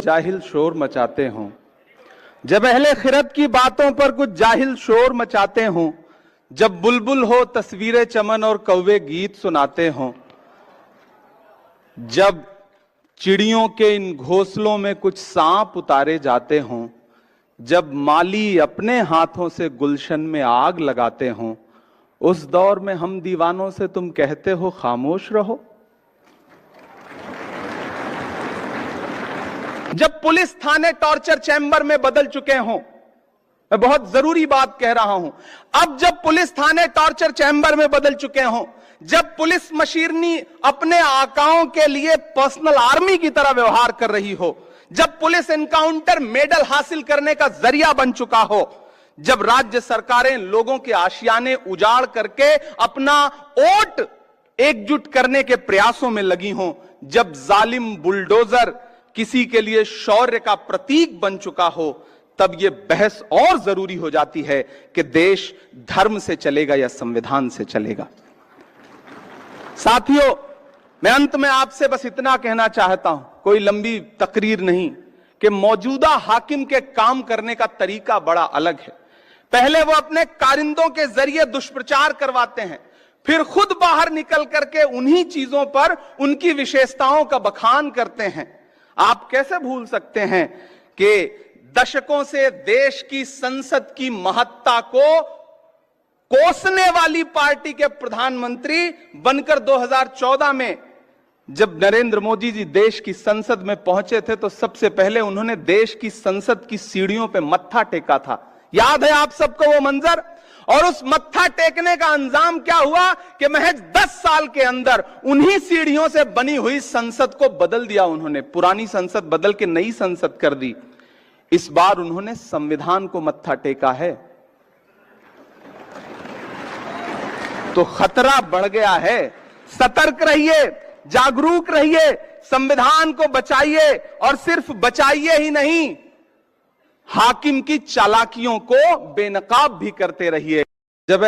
जाहिल शोर मचाते हों, जब अहले खिरत की बातों पर कुछ जाहिल शोर मचाते हों, जब बुलबुल हो तस्वीरें चमन और कौवे गीत सुनाते हों, जब चिड़ियों के इन घोंसलों में कुछ सांप उतारे जाते हों, जब माली अपने हाथों से गुलशन में आग लगाते हों, उस दौर में हम दीवानों से तुम कहते हो खामोश रहो। जब पुलिस थाने टॉर्चर चैंबर में बदल चुके हों, मैं बहुत जरूरी बात कह रहा हूं, अब जब पुलिस थाने टॉर्चर चैंबर में बदल चुके हों, जब पुलिस मशीनरी अपने आकाओं के लिए पर्सनल आर्मी की तरह व्यवहार कर रही हो, जब पुलिस एनकाउंटर मेडल हासिल करने का जरिया बन चुका हो, जब राज्य सरकारें लोगों के आशियाने उजाड़ करके अपना वोट एकजुट करने के प्रयासों में लगी हों, जब जालिम बुलडोजर किसी के लिए शौर्य का प्रतीक बन चुका हो, तब यह बहस और जरूरी हो जाती है कि देश धर्म से चलेगा या संविधान से चलेगा। साथियों, मैं अंत में आपसे बस इतना कहना चाहता हूं, कोई लंबी तकरीर नहीं, कि मौजूदा हाकिम के काम करने का तरीका बड़ा अलग है। पहले वो अपने कारिंदों के जरिए दुष्प्रचार करवाते हैं, फिर खुद बाहर निकल करके उन्हीं चीजों पर उनकी विशेषताओं का बखान करते हैं। आप कैसे भूल सकते हैं कि दशकों से देश की संसद की महत्ता को कोसने वाली पार्टी के प्रधानमंत्री बनकर 2014 में जब नरेंद्र मोदी जी देश की संसद में पहुंचे थे, तो सबसे पहले उन्होंने देश की संसद की सीढ़ियों पे मत्था टेका था। याद है आप सबको वो मंजर? और उस मत्था टेकने का अंजाम क्या हुआ कि महज 10 साल के अंदर उन्हीं सीढ़ियों से बनी हुई संसद को बदल दिया उन्होंने। पुरानी संसद बदल के नई संसद कर दी। इस बार उन्होंने संविधान को मत्था टेका है, तो खतरा बढ़ गया है। सतर्क रहिए, जागरूक रहिए, संविधान को बचाइए, और सिर्फ बचाइए ही नहीं, हाकिम की चालाकियों को बेनकाब भी करते रहिए। जब